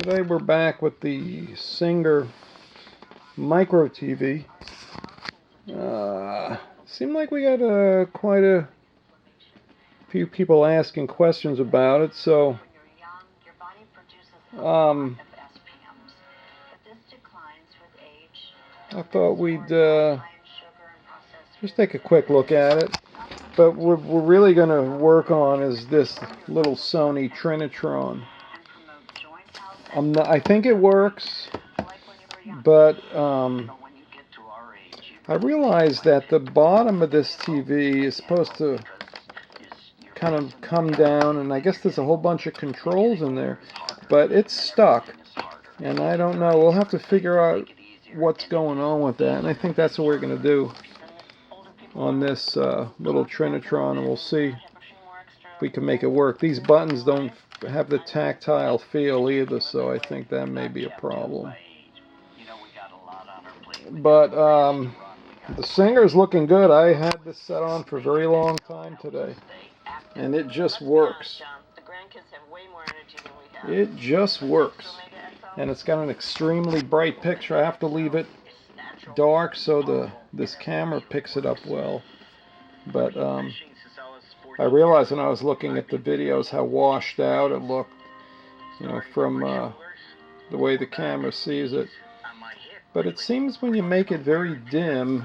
Today we're back with the Singer Micro TV. Seemed like we got quite a few people asking questions about it, so I thought we'd just take a quick look at it. But what we're really going to work on is this little Sony Trinitron. I think it works, but I realized that the bottom of this TV is supposed to kind of come down, and I guess there's a whole bunch of controls in there, but it's stuck, and I don't know. We'll have to figure out what's going on with that, and I think that's what we're going to do on this little Trinitron, and we'll see if we can make it work. These buttons don't have the tactile feel either, so I think that may be a problem. But the Singer's looking good. I had this set on for a very long time today, and it just works. It just works. And it's got an extremely bright picture. I have to leave it dark so this camera picks it up well. But I realized when I was looking at the videos how washed out it looked, you know, from the way the camera sees it. But it seems when you make it very dim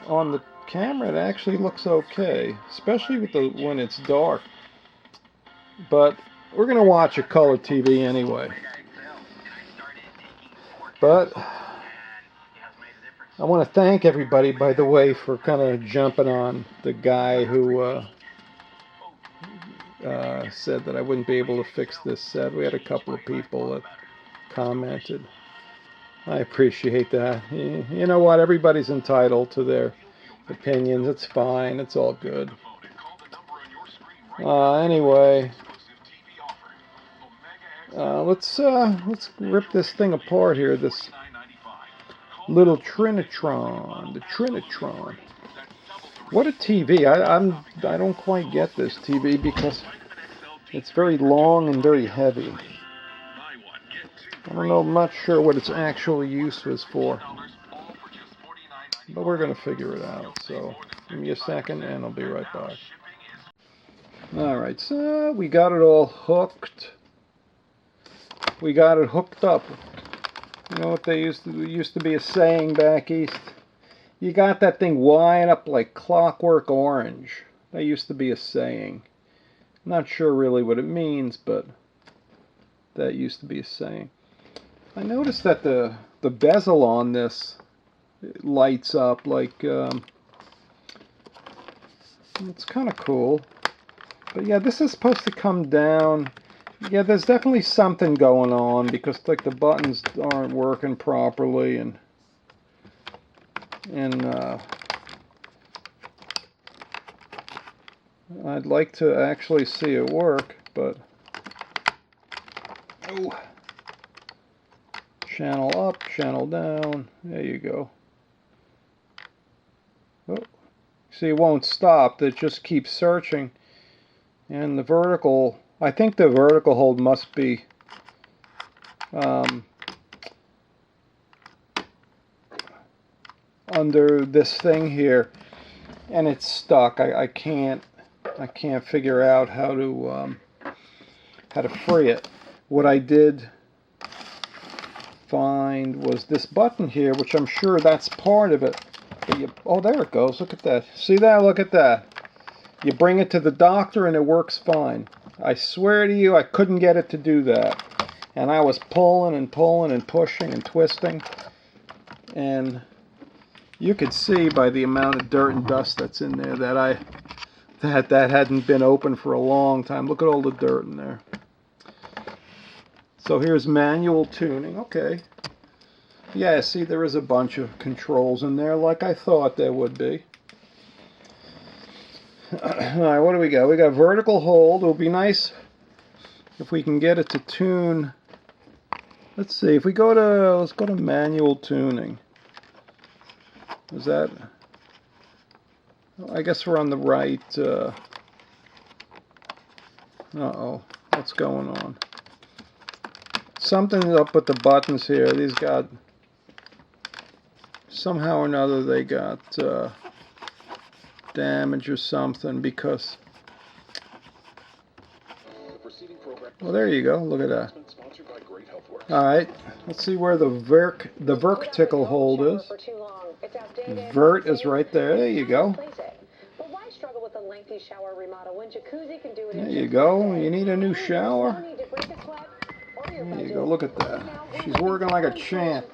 on the camera, it actually looks okay, especially with when it's dark. But we're going to watch a color TV anyway. But I want to thank everybody, by the way, for kind of jumping on the guy who said that I wouldn't be able to fix this set. We had a couple of people that commented. I appreciate that. You know what? Everybody's entitled to their opinions. It's fine. It's all good. Anyway, let's rip this thing apart here. This little Trinitron, the Trinitron. What a TV! I don't quite get this TV because it's very long and very heavy. I don't know. I'm not sure what its actual use was for, but we're going to figure it out. So give me a second, and I'll be right back. All right, so we got it all hooked. We got it hooked up. You know what they used to be a saying back east? You got that thing wired up like clockwork orange. That used to be a saying. I'm not sure really what it means, but that used to be a saying. I noticed that the bezel on this lights up like it's kind of cool. But yeah, this is supposed to come down. Yeah, there's definitely something going on because like the buttons aren't working properly, and I'd like to actually see it work, but oh, channel up, channel down. There you go. Oh, see, it won't stop. It just keeps searching, and the vertical. I think the vertical hold must be under this thing here, and it's stuck. I can't figure out how to free it. What I did find was this button here, which I'm sure that's part of it. But oh, there it goes. Look at that. See that? Look at that. You bring it to the doctor and it works fine. I swear to you, I couldn't get it to do that. And I was pulling and pulling and pushing and twisting. And you could see by the amount of dirt and dust that's in there that that hadn't been open for a long time. Look at all the dirt in there. So here's manual tuning. Okay. Yeah, see, there is a bunch of controls in there like I thought there would be. Alright, what do we got? We got vertical hold. It would be nice if we can get it to tune. Let's see, if we go to, let's go to manual tuning. Is that, I guess we're on the right, uh-oh, what's going on? Something's up with the buttons here. These got, somehow or another, they got damage or something because... Well, there you go. Look at that. Alright, let's see where the vertical hold is. Vert is right there. There you go. There you go. You need a new shower? There you go. Look at that. She's working like a champ.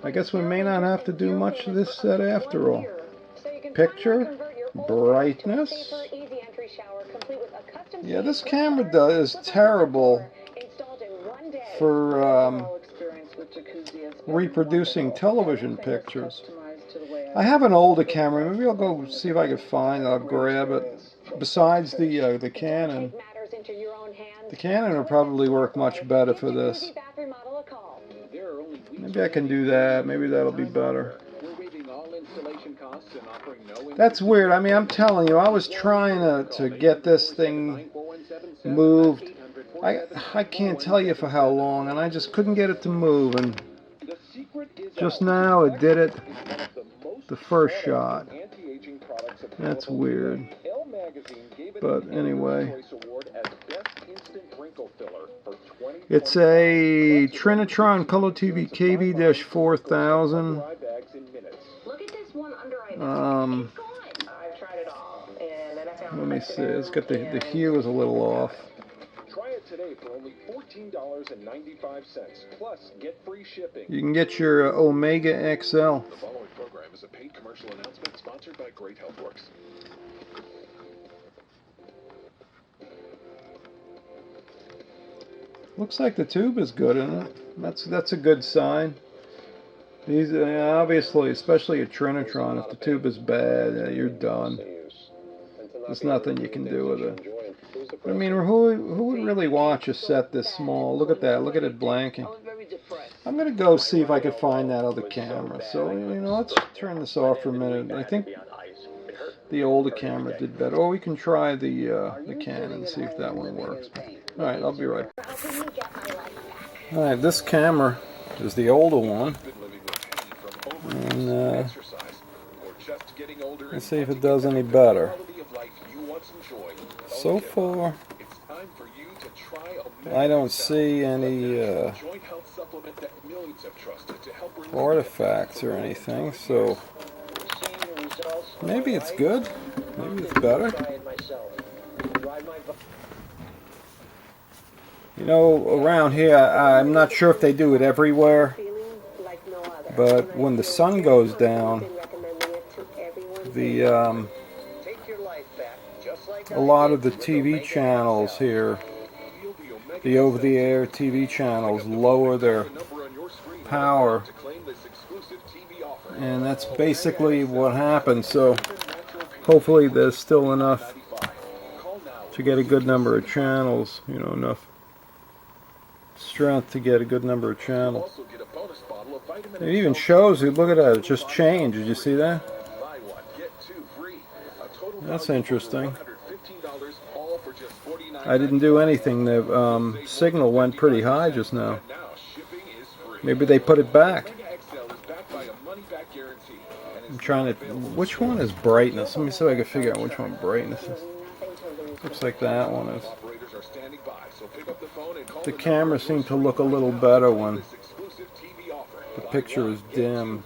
I guess we may not have to do much to this set after all. Picture, brightness. Yeah, this camera is terrible for reproducing television pictures. I have an older camera. Maybe I'll go see if I can find it. I'll grab it. Besides the Canon. The Canon will probably work much better for this. Maybe I can do that. Maybe that'll be better. That's weird. I mean, I'm telling you, I was trying to get this thing moved. I can't tell you for how long, and I just couldn't get it to move. And just now it did it the first shot. That's weird. But anyway, it's a Trinitron Color TV KV-4000. Let me see. It's got the hue is a little off. Try it today for only $14.95 plus get free shipping. You can get your Omega XL. The following program is a paid commercial announcement sponsored by Great Healthworks. Looks like the tube is good, isn't it? That's a good sign. These obviously, especially a Trinitron, if the tube is bad, you're done. There's nothing you can do with it. I mean, who would really watch a set this small? Look at that. Look at it blanking. I'm going to go see if I can find that other camera. So, you know, let's turn this off for a minute. I think the older camera did better. Or we can try the Canon and see if that one works. Alright, I'll be right back. Alright, this camera is the older one. And let's see if it does any better. So far, I don't see any artifacts or anything, so maybe it's good, maybe it's better. You know, around here, I'm not sure if they do it everywhere, but when the sun goes down, a lot of the TV channels here, the over-the-air TV channels, lower their power, and that's basically what happens. So hopefully there's still enough to get a good number of channels, you know, enough strength to get a good number of channels. It even shows you, look at that, it just changed. Did you see that? That's interesting. I didn't do anything. The signal went pretty high just now. Maybe they put it back. I'm trying to... Which one is brightness? Let me see if I can figure out which one brightness is. Looks like that one is. The camera seemed to look a little better when the picture is dim.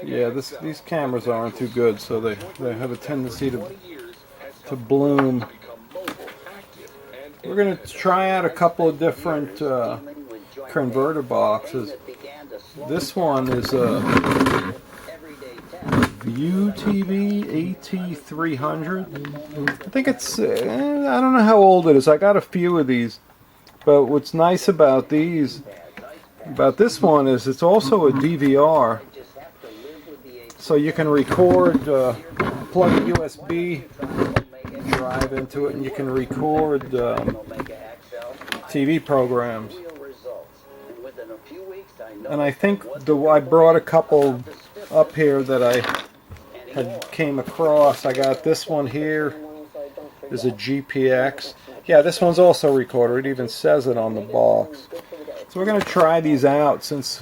Yeah, these cameras aren't too good, so they have a tendency to bloom. We're going to try out a couple of different converter boxes. This one is a View TV AT300. I think it's, I don't know how old it is. I got a few of these. But what's nice about this one is it's also a DVR. So you can record, plug a USB drive into it, and you can record TV programs. And I think I brought a couple up here that came across. I got this one here. Is a GPX. Yeah, this one's also recorder. It even says it on the box. So we're going to try these out since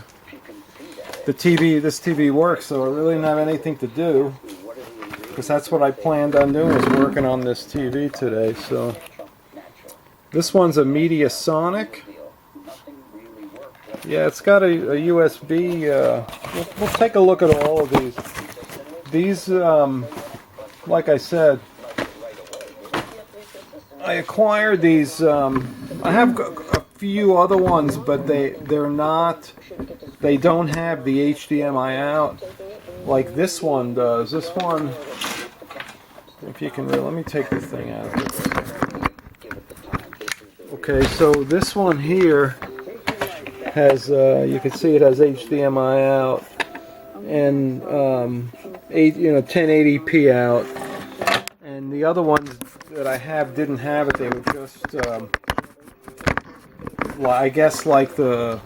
this TV works, so I really don't have anything to do. Because that's what I planned on doing, is working on this TV today. So this one's a Mediasonic. Yeah, it's got a USB. We'll take a look at all of these. These, like I said, I acquired these. I have a few other ones, but they don't have the HDMI out like this one does. This one, if you can, let me take the thing out. Okay, so this one here has, you can see it has HDMI out and 1080p out, and the other ones that I have didn't have it. They were just, I guess, like the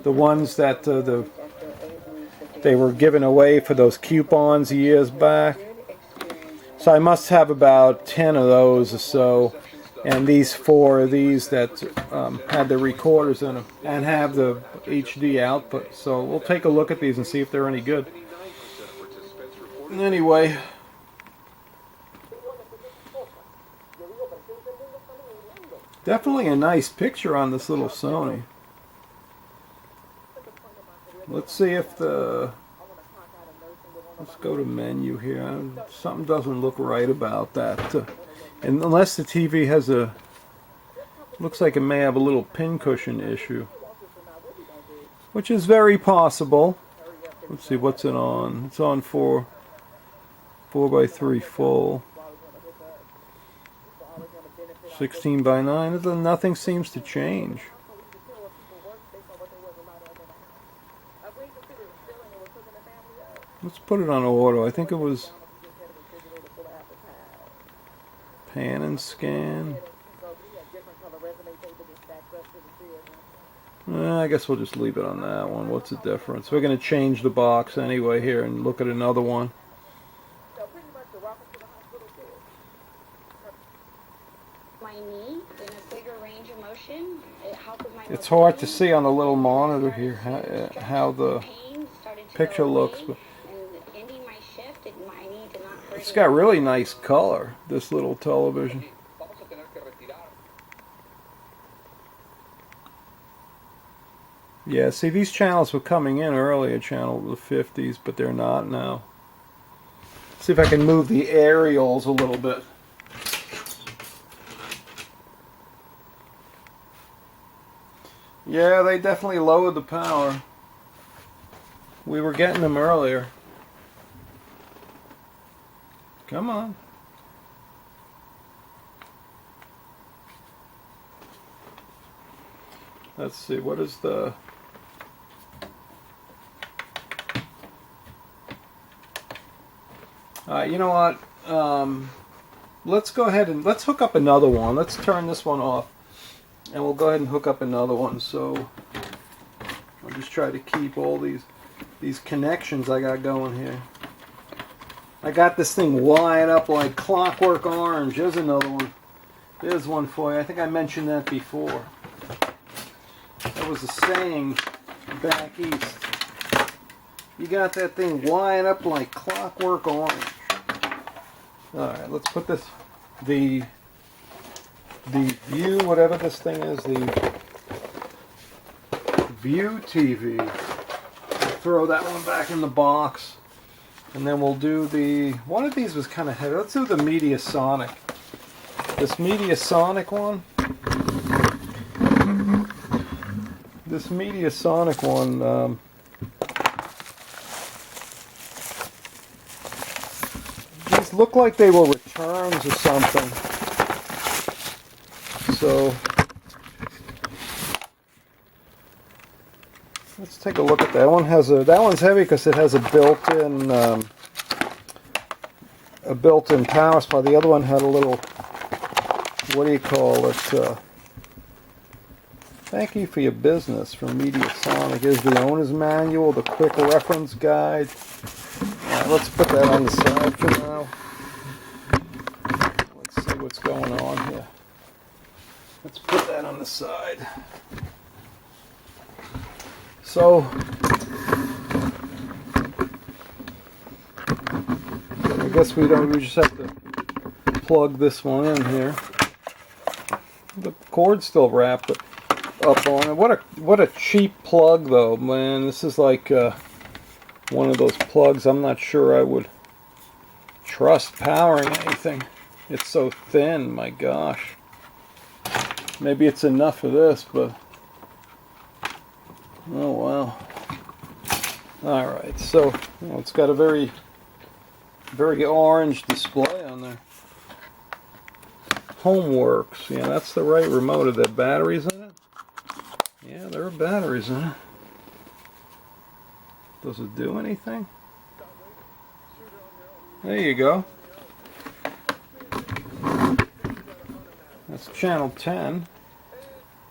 ones that they were giving away for those coupons years back. So I must have about 10 of those or so, and these 4 of these that had the recorders in them and have the HD output. So we'll take a look at these and see if they're any good. Anyway, definitely a nice picture on this little Sony. Let's see if let's go to menu here. Something doesn't look right about that. And unless the TV has looks like it may have a little pincushion issue, which is very possible. Let's see, what's it on? It's on 4x3 full. 16:9. Nothing seems to change. Let's put it on auto. I think it was pan and scan. I guess we'll just leave it on that one. What's the difference? We're going to change the box anyway here and look at another one. It's hard to see on the little monitor here how the picture looks, but it's got really nice color, this little television. Yeah, see, these channels were coming in earlier, channel the 50s, but they're not now. See if I can move the aerials a little bit. Yeah, they definitely lowered the power. We were getting them earlier. Come on. Let's see, what is the... you know what? Let's go ahead and let's hook up another one. Let's turn this one off. And we'll go ahead and hook up another one. So I'll just try to keep all these connections I got going here. I got this thing wired up like clockwork orange. There's another one. There's one for you. I think I mentioned that before. That was a saying back east. You got that thing wired up like clockwork orange. Alright, let's put this, the View, whatever this thing is, the View TV. Throw that one back in the box. And then we'll do one of these was kind of heavy. Let's do the Mediasonic. This Mediasonic one. This Mediasonic one, these look like they were returns or something. So let's take a look at that one. That one's heavy because it has a built-in power supply. The other one had a little, what do you call it? Thank you for your business from Mediasonic. Here's the owner's manual, the quick reference guide. let's put that on the side for now. Let's see what's going on here. Let's put that on the side. So, I guess we just have to plug this one in here. The cord's still wrapped up on it. What a cheap plug though, man. This is like one of those plugs I'm not sure I would trust powering anything. It's so thin, my gosh. Maybe it's enough for this, but oh wow. Alright, so it's got a very orange display on there. Homeworks, yeah, that's the right remote. Are there batteries in it? Yeah, there are batteries in it. Does it do anything? There you go. That's channel 10.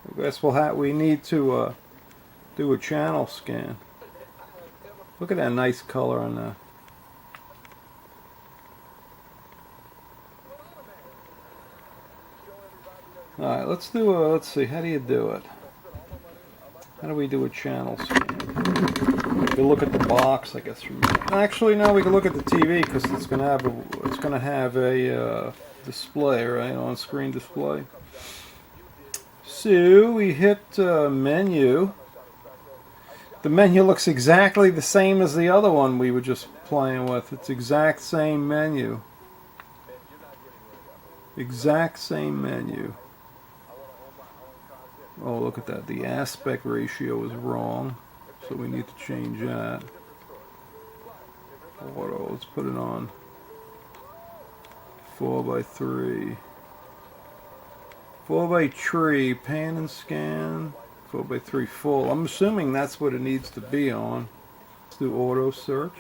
I guess we need to do a channel scan. Look at that nice color on that. Alright, let's see, how do you do it? How do we do a channel scan? We can look at the box, I guess. Actually, no, we can look at the TV because it's gonna have a display, right, on-screen display. So we hit menu. The menu looks exactly the same as the other one we were just playing with. It's exact same menu. Exact same menu. Oh, look at that. The aspect ratio is wrong, so we need to change that. Auto, let's put it on 4:3. 4:3, pan and scan. 4:3 full. I'm assuming that's what it needs to be on. Let's do auto search.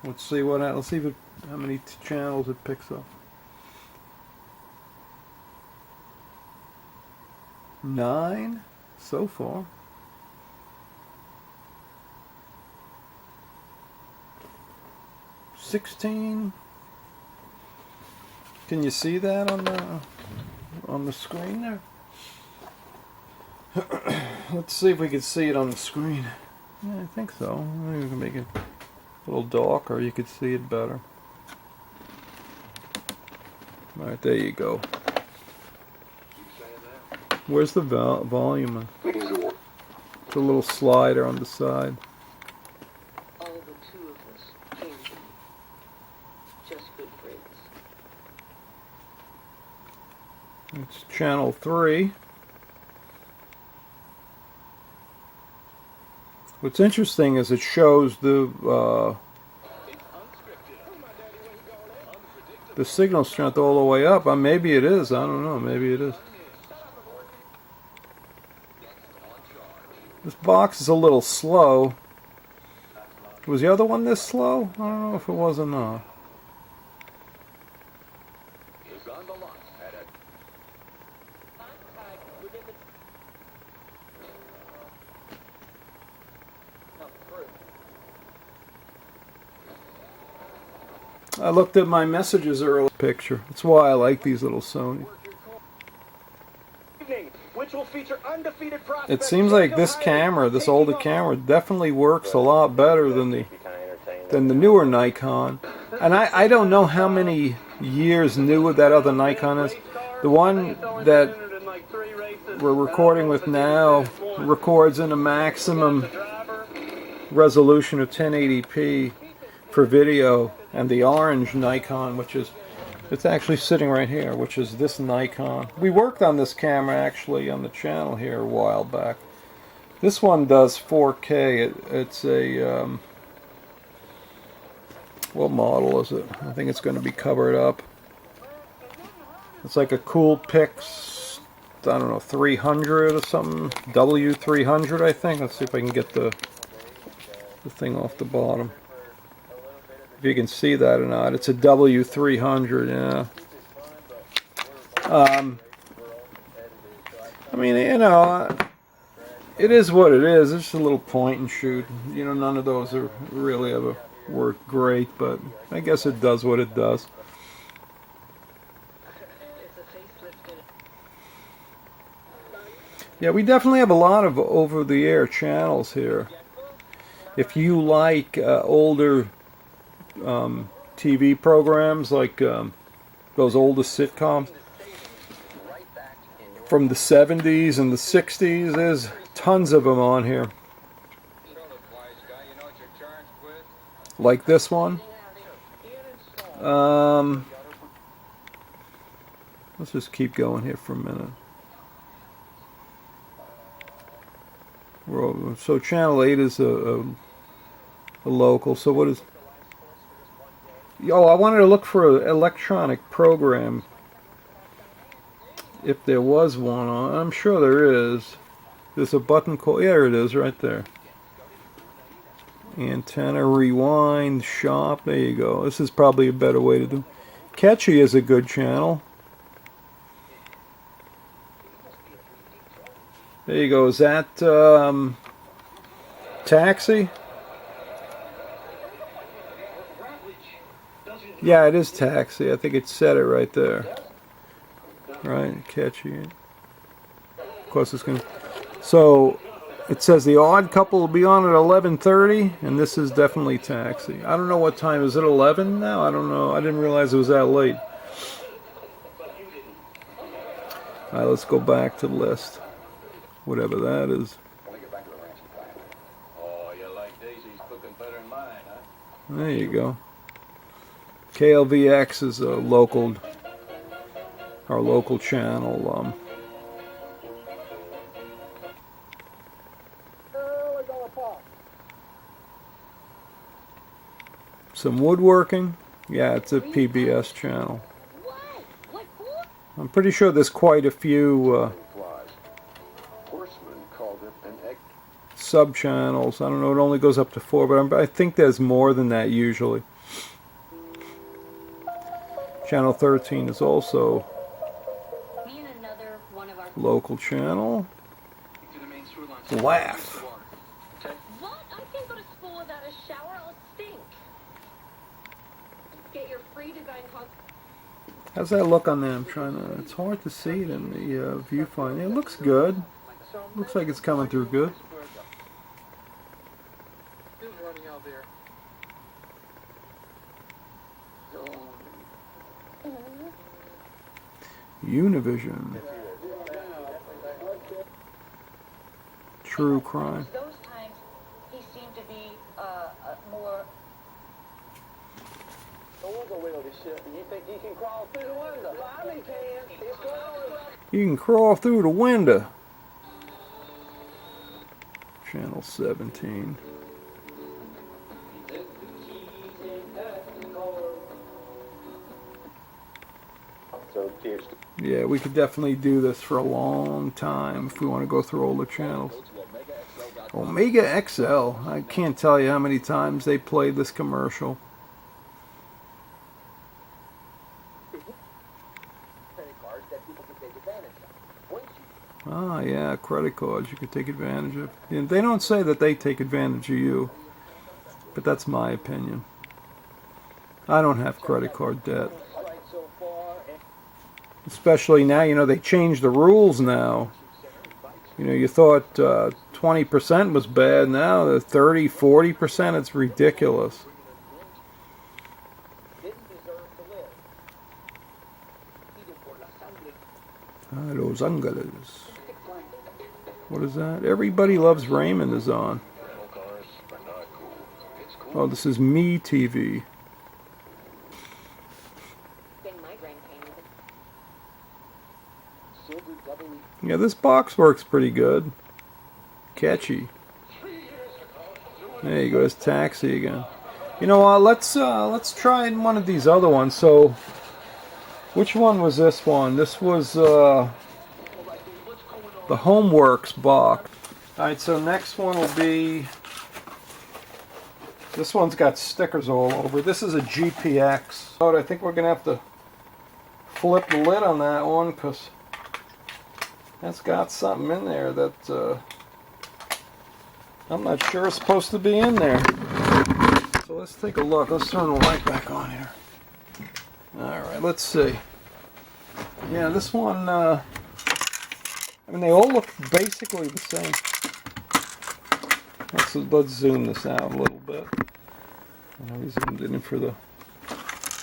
Let's see how many channels it picks up. 9 so far. $16. Can you see that on the screen there? Let's see if we can see it on the screen. Yeah, I think so. Maybe we can make it a little darker. You could see it better. All right, there you go. Where's the volume? It's a little slider on the side. All the two of us came just good friends. It's channel 3. What's interesting is it shows the signal strength all the way up. Maybe it is. I don't know. Maybe it is. This box is a little slow. Was the other one this slow? I don't know if it was or not. I looked at my messages earlier. Picture. That's why I like these little Sony. It seems like this camera, this older camera, definitely works a lot better than the newer Nikon. And I don't know how many years newer that other Nikon is. The one that we're recording with now records in a maximum resolution of 1080p for video, and the orange Nikon, which is, it's actually sitting right here, which is this Nikon. We worked on this camera actually on the channel here a while back. This one does 4K. It's a what model is it? I think it's going to be covered up. It's like a Coolpix, I don't know, 300 or something. W300, I think. Let's see if I can get the thing off the bottom. If you can see that or not. It's a W300, yeah. I mean, you know, it is what it is. It's just a little point and shoot. You know, none of those are really ever worked great, but I guess it does what it does. Yeah, we definitely have a lot of over-the-air channels here. If you like older TV programs, like those oldest sitcoms from the 70s and the 60s, there's tons of them on here. Like this one. Let's just keep going here for a minute. So channel 8 is a local. So what is... Oh, I wanted to look for an electronic program. If there was one on, I'm sure there is. There's a button called... Yeah, there it is right there. Antenna, rewind, shop. There you go. This is probably a better way to do. Catchy is a good channel. There you go. Is that Taxi? Yeah, it is Taxi. I think it said it right there. Right, Catchy. Of course, it's gonna. So it says The Odd Couple will be on at 11:30, and this is definitely Taxi. I don't know what time. Is it 11 now? I don't know. I didn't realize it was that late. All right, let's go back to the list. Whatever that is. There you go. KLVX is a local, our local channel. Some woodworking. Yeah, it's a PBS channel. I'm pretty sure there's quite a few sub-channels. I don't know, it only goes up to 4, but I think there's more than that usually. Channel 13 is also local channel. Laugh. What? I can't go to school without a shower. I'll stink. Get your free design content. How's that look on there? I'm trying to... It's hard to see it in the viewfinder. It looks good. Looks like it's coming through good. Univision. True crime. Those times he seemed to be more. You can crawl through the window. Channel 17. Yeah, we could definitely do this for a long time if we want to go through all the channels. Omega XL. I can't tell you how many times they played this commercial. Ah, yeah, credit cards you could take advantage of. Yeah, they don't say that they take advantage of you, but that's my opinion. I don't have credit card debt. Especially now, you know, they changed the rules now. You know, you thought 20% was bad. Now the 30, 40%, it's ridiculous. Los Angeles. What is that? Everybody Loves Raymond is on. Oh, this is Me TV. Yeah, this box works pretty good. Catchy. There you go, it's Taxi again. You know what, let's try one of these other ones. So, which one was this one? This was the Homeworks box. Alright, so next one will be... This one's got stickers all over. This is a GPX. But I think we're going to have to flip the lid on that one because... That's got something in there that I'm not sure it's supposed to be in there. So let's take a look. Let's turn the light back on here. Alright, let's see. Yeah, this one, I mean, they all look basically the same. Let's zoom this out a little bit. We zoomed in for the...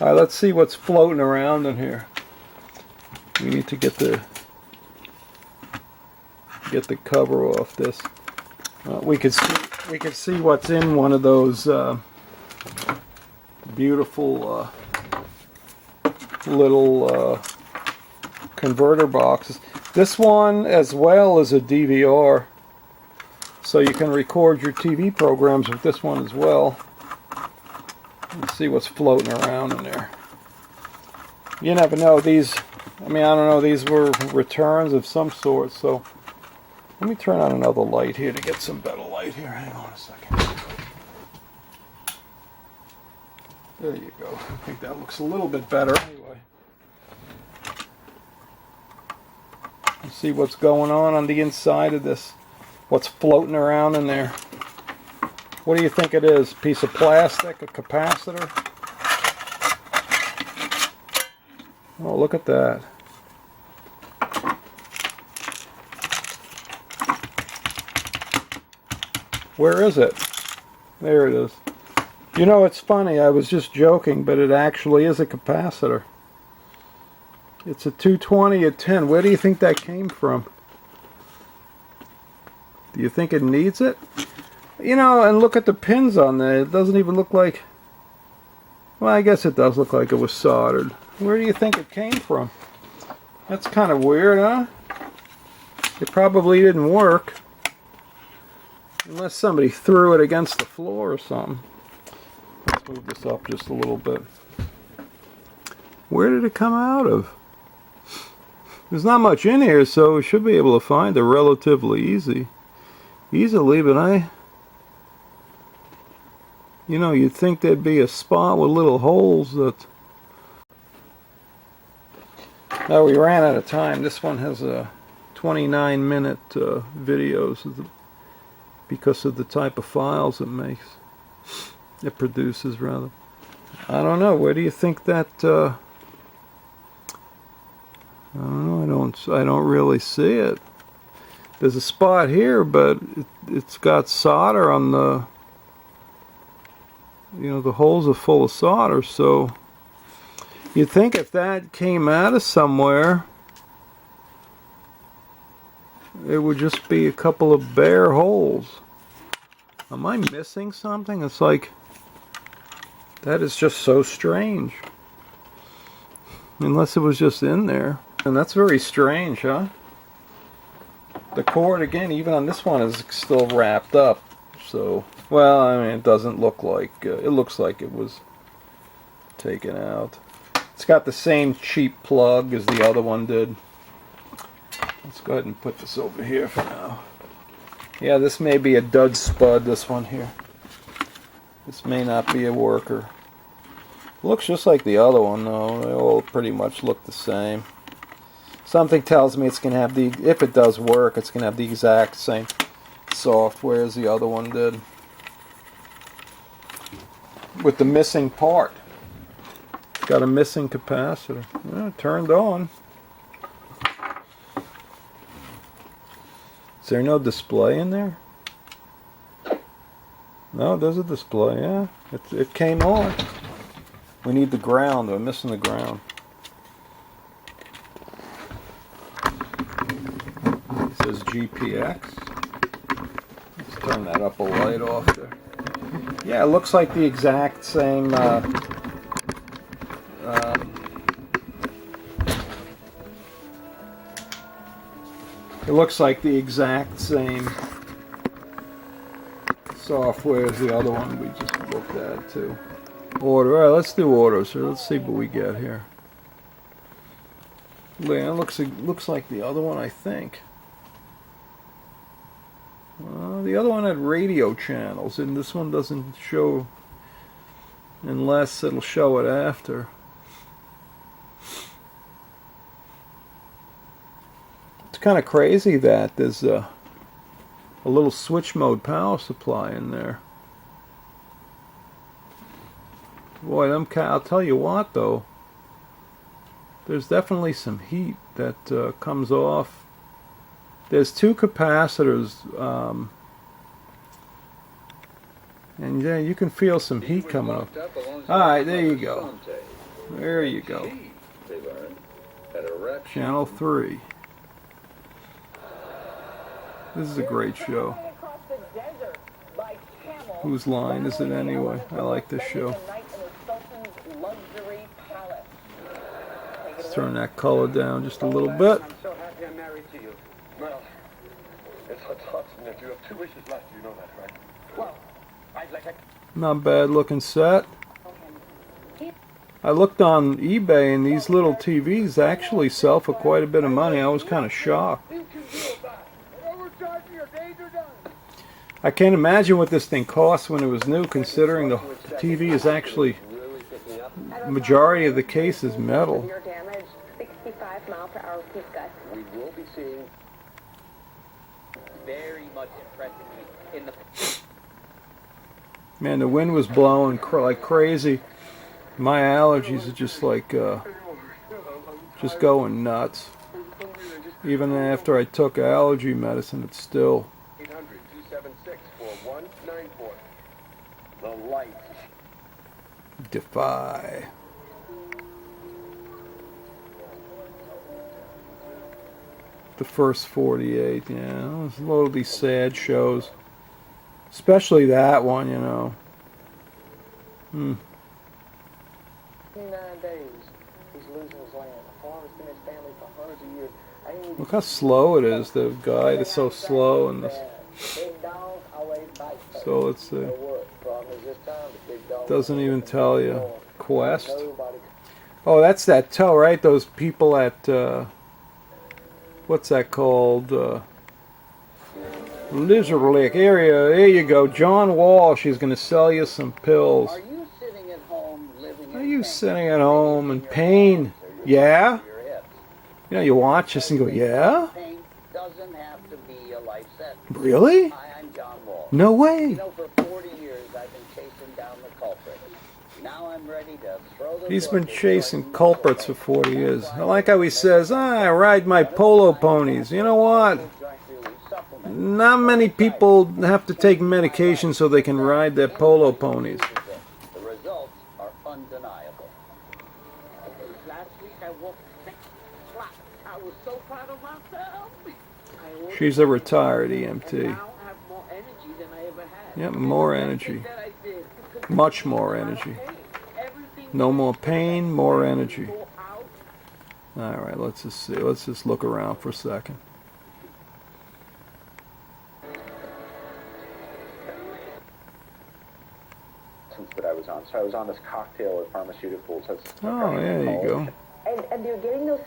Alright, let's see what's floating around in here. We need to get the cover off this. We could see what's in one of those beautiful little converter boxes. This one as well is a DVR, so you can record your TV programs with this one as well. Let's see what's floating around in there. You never know. These, I mean, I don't know, these were returns of some sort, so let me turn on another light here to get some better light here. Hang on a second. There you go. I think that looks a little bit better anyway. Let's see what's going on the inside of this. What's floating around in there. What do you think it is? A piece of plastic? A capacitor? Oh, look at that. Where is it? There it is. You know, it's funny, I was just joking, but it actually is a capacitor. It's a 220 at 10. Where do you think that came from? Do you think it needs it? You know, and look at the pins on there. It doesn't even look like... Well, I guess it does look like it was soldered. Where do you think it came from? That's kind of weird, huh? It probably didn't work. Unless somebody threw it against the floor or something. Let's move this up just a little bit. Where did it come out of? There's not much in here, so we should be able to find it relatively easily, but you know, you'd think there'd be a spot with little holes that... Now we ran out of time. This one has a 29-minute videos because of the type of files it makes. It produces, rather. I don't know. Where do you think that? I don't know. I don't really see it. There's a spot here, but it's got solder on the. You know, the holes are full of solder, so you'd think if that came out of somewhere, it would just be a couple of bare holes. Am I missing something? It's like, that is just so strange. Unless it was just in there. And that's very strange, huh? The cord, again, even on this one, is still wrapped up. So, well, I mean, it doesn't look like, it looks like it was taken out. It's got the same cheap plug as the other one did. Let's go ahead and put this over here for now. Yeah, this may be a dud spud, this one here. This may not be a worker. Looks just like the other one, though. They all pretty much look the same. Something tells me it's going to have the, if it does work, it's going to have the exact same software as the other one did. With the missing part. It's got a missing capacitor. Yeah, turned on. Is there no display in there? No, there's a display, yeah. It came on. We need the ground. We're missing the ground. It says GPX. Let's turn that up a light off there. Yeah, it looks like the exact same it looks like the exact same software as the other one we just looked at too. Order. Alright, let's do orders here. Let's see what we get here. Yeah, it looks like the other one, I think. The other one had radio channels, and this one doesn't show unless it'll show it after. It's kind of crazy that there's a little switch mode power supply in there. Boy, I'll tell you what though, there's definitely some heat that comes off. There's two capacitors, and yeah, you can feel some heat coming off. Alright, there you go. There you go. Channel 3. This is a great show. Whose line is it anyway? I like this show. Let's turn that color down just a little bit. I'm so happy I'm married to you. Well, it's unfortunate you have 2 wishes left, you know that, right? Well, I'd like a... Not bad looking set. I looked on eBay and these little TVs actually sell for quite a bit of money. I was kind of shocked. I can't imagine what this thing cost when it was new, considering the TV is actually, majority of the case is metal. Severe damage, 65 mile/hour peak gusts. We will be seeing very much impressing me in the... Man, the wind was blowing like crazy. My allergies are just like, just going nuts. Even after I took allergy medicine, it's still... 800-276-4194. The light. Defy. The first 48, yeah. There's a lot of these sad shows. Especially that one, you know. 9 days. He's losing his land. The farm has been his family for hundreds of years. I ain't Look how slow it is. The guide is so slow and this. big dog always bites. So let's see. What? Problem is this time the big dog Doesn't even tell you. Quest. Nobody. Oh, that's that tow, right? Those people at what's that called? Lizard Lake area. There you go. John Walsh. He's going to sell you some pills. Are you sitting at home living Are you sitting at home in pain? Yeah? You know, you watch this and go, yeah? Pain doesn't have to be a life sentence. Really? Hi, I'm John Wall. No You way. know, for 40 years I've been chasing down the culprit. Now I'm ready to throw the He's book been at chasing you. culprits for 40 years. I like how he says, I ride my polo ponies. You know what? Not many people have to take medication so they can ride their polo ponies. The results are undeniable. Last week I woke 6 o'clock. I was so proud of myself. I woke She's a retired and EMT. now I have more energy than I ever had. Yep, more energy. That I did. Much more energy. Everything No more pain, more energy. go out. Alright, let's just see. Let's just look around for a second. That I was on. So I was on this cocktail of pharmaceuticals. That's Oh, there you go. And you're getting those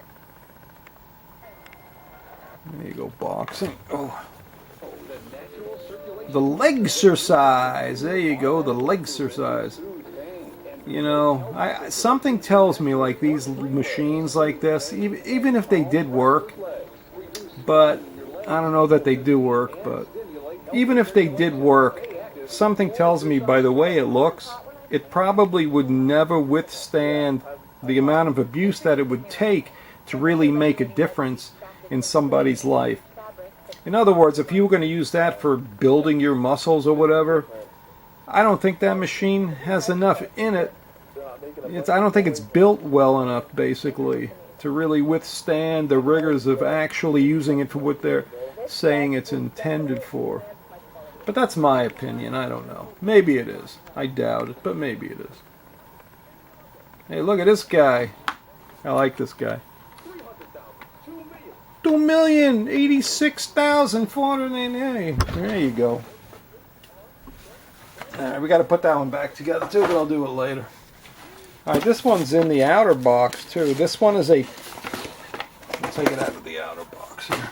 There you go, boxing. Oh. The leg exercise. There you go, the leg exercise. You know, something tells me like these machines like this, even if they did work, but I don't know that they do work, but even if they did work, something tells me by the way it looks, it probably would never withstand the amount of abuse that it would take to really make a difference in somebody's life. In other words, if you were going to use that for building your muscles or whatever, I don't think that machine has enough in it. I don't think it's built well enough, basically, to really withstand the rigors of actually using it for what they're saying it's intended for. But that's my opinion, I don't know. Maybe it is. I doubt it, but maybe it is. Hey, look at this guy. I like this guy. 2,086,488. There you go. Alright, we got to put that one back together too, but I'll do it later. Alright, this one's in the outer box too. This one is a... I'll take it out of the outer box here.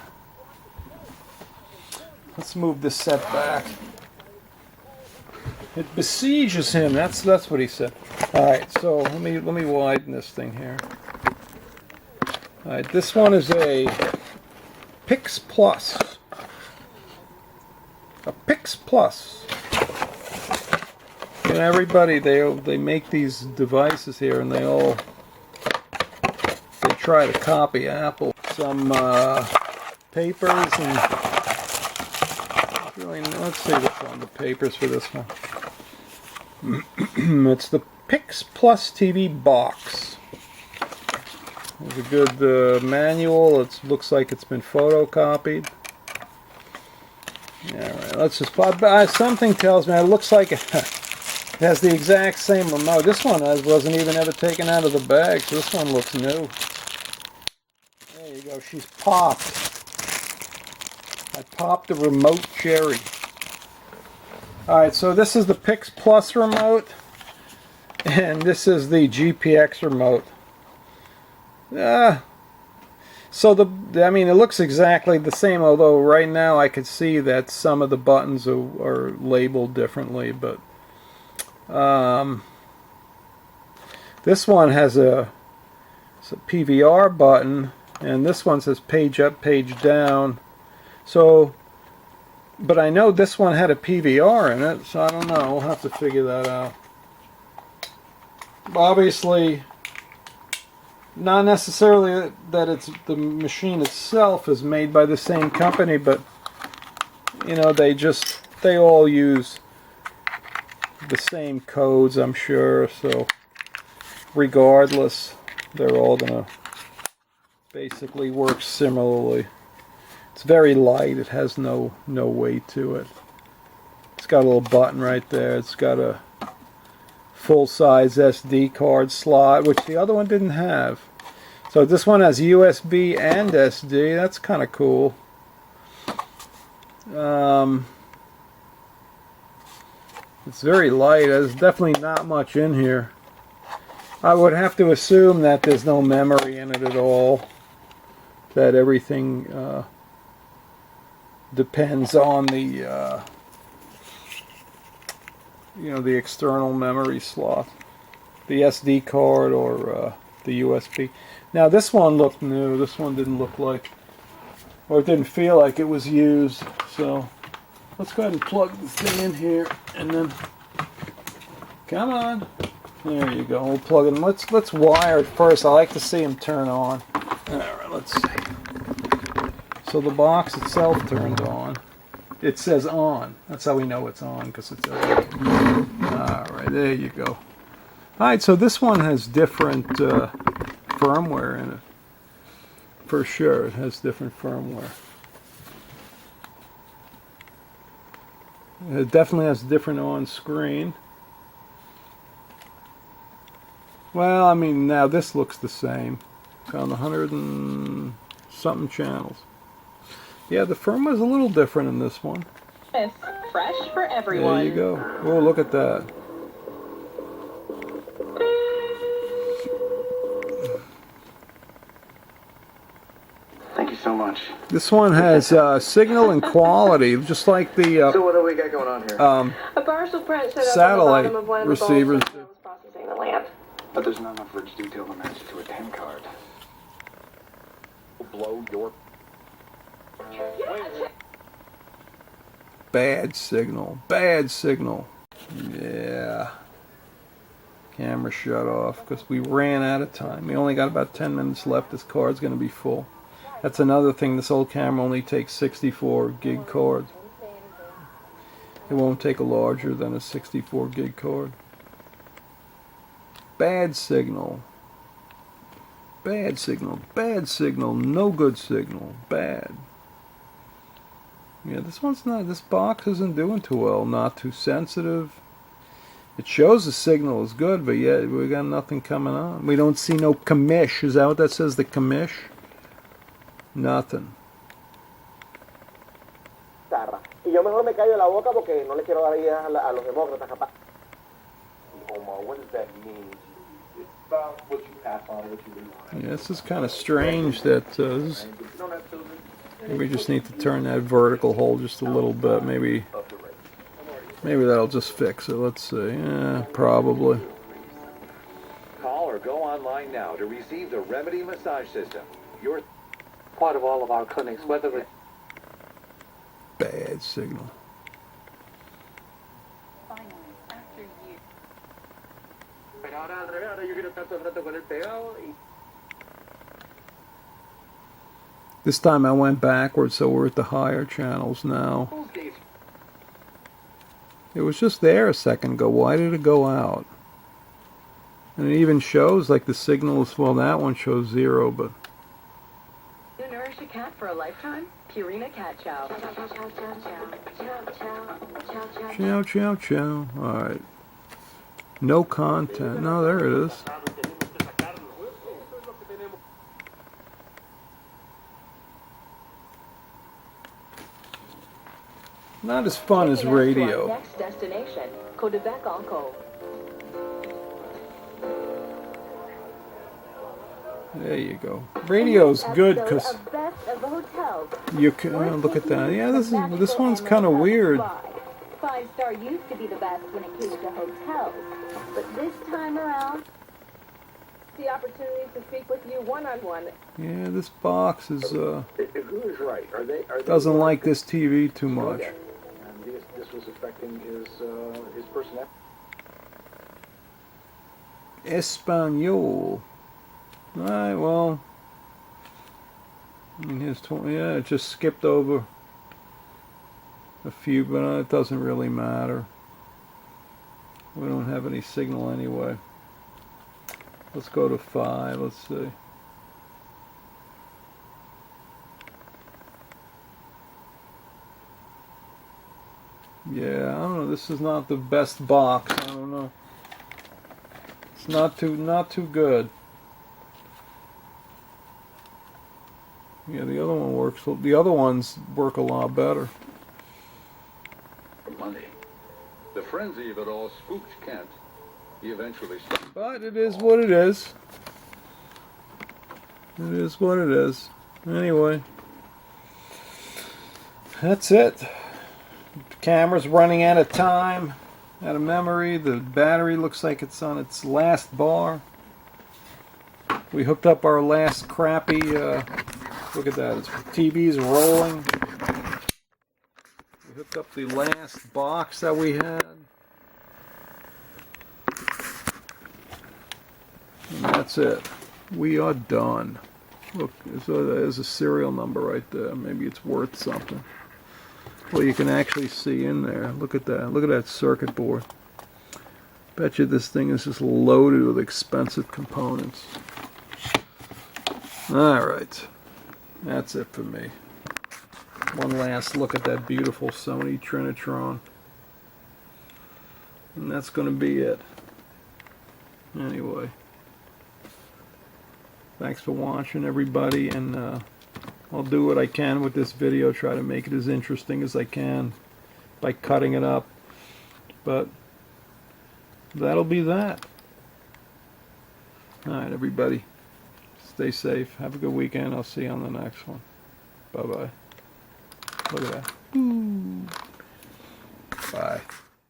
Let's move this set back. It besieges him. That's what he said. All right, so let me widen this thing here. All right, this one is a Pix Plus. a Pix Plus. You know, everybody, they make these devices here, and they try to copy Apple. Some papers and really, let's see what's on the papers for this one. It's the Pix Plus TV box. There's a good manual. It looks like it's been photocopied. Alright, let's just pop. Something tells me it looks like it has the exact same remote. This one wasn't even ever taken out of the bag, so this one looks new. There you go, she's popped. I popped the remote cherry. Alright, so this is the Pix Plus remote, and this is the GPX remote. So I mean, it looks exactly the same, although right now I could see that some of the buttons are labeled differently, but this one has it's a PVR button, and this one says page up, page down. So, but I know this one had a PVR in it, so I don't know. We'll have to figure that out. Obviously, not necessarily that it's the machine itself is made by the same company, but you know, they all use the same codes, I'm sure. So regardless, they're all gonna basically work similarly. It's very light. It has no weight to it. It's got a little button right there. It's got a full-size SD card slot, which the other one didn't have. So this one has USB and SD. That's kind of cool. It's very light. There's definitely not much in here. I would have to assume that there's no memory in it at all. That everything depends on the you know, the external memory slot, the SD card or the USB. Now this one looked new. This one didn't look like, or it didn't feel like it was used. So let's go ahead and plug this thing in here, and then come on. There you go. We'll plug it in. Let's wire it first. I like to see them turn on. All right, let's see. So the box itself turned on. It says on. That's how we know it's on, because it's on. Alright, there you go. Alright, so this one has different firmware in it. For sure, it has different firmware. It definitely has different on-screen. Well, I mean, now this looks the same. It's on 100 and something channels. Yeah, the firmware's a little different in this one. It's fresh for everyone. There you go. Oh, look at that. Thank you so much. This one has signal and quality, just like the So what do we got going on here? A partial print showed up satellite on the bottom of one of the receivers. bowls when I was processing the lamp. But there's not enough rich detail to match it to a 10 card. Blow your... Bad signal. Bad signal. Yeah. Camera shut off because we ran out of time. We only got about 10 minutes left. This card's going to be full. That's another thing. This old camera only takes 64 gig cards. It won't take a larger than a 64 gig card. Bad signal. Bad signal. Bad signal. No good signal. Bad. Yeah, this box isn't doing too well. Not too sensitive. It shows the signal is good, but yet we got nothing coming on. We don't see no commish. Is that what that says, the commish? Nothing. Y yo mejor me callo la boca porque no le quiero dar ideas a los demócratas capaz. Omar, what does that mean? It's about what you pass on, what you leave on. Yeah, this is kind of strange that we just need to turn that vertical hole just a little bit. Maybe that'll just fix it. Let's see. Yeah, probably. Call or go online now to receive the Remedy massage system. You're Part of all of our clinics, whether it's Bad signal. Pero ahora al revés, ahora yo quiero estar todo el rato con él pegado y... This time I went backwards, so we're at the higher channels now. It was just there a second ago. Why did it go out? And it even shows like the signal is, well, that one shows 0, but... You nourish a cat for a lifetime? Purina Cat Chow. Chow, chow, chow. Alright. No content. No, there it is. Not as fun as radio. Next destination, Quebec Encore. There you go. Radio's good because Best of the hotels. you can look at that. Yeah, this one's kind of weird. 5-star used to be the best when it came to hotels, but this time around, the opportunity to speak with you one-on-one. Yeah, this box is Who is right? Are they doesn't like this TV too much. And this was affecting his personality. Espanol. Alright, well, I mean, yeah, it just skipped over a few, but it doesn't really matter. We don't have any signal anyway. Let's go to 5, let's see. Yeah, I don't know, this is not the best box, I don't know. It's not too good. Yeah, the other one works. The other ones work a lot better. Money. The frenzy of it all spooked Kent. He eventually stopped. But it is what it is. It is what it is. Anyway, that's it. The camera's running out of time, out of memory. The battery looks like it's on its last bar. We hooked up our last crappy. Look at that. TV's rolling. We hooked up the last box that we had. And that's it. We are done. Look, there's a serial number right there. Maybe it's worth something. Well, you can actually see in there. Look at that. Look at that circuit board. Bet you this thing is just loaded with expensive components. Alright. That's it for me. One last look at that beautiful Sony Trinitron. And that's going to be it. Anyway. Thanks for watching, everybody, and I'll do what I can with this video, try to make it as interesting as I can by cutting it up. But that'll be that. Alright, everybody. Stay safe. Have a good weekend. I'll see you on the next one. Bye-bye. Look at that. Bye.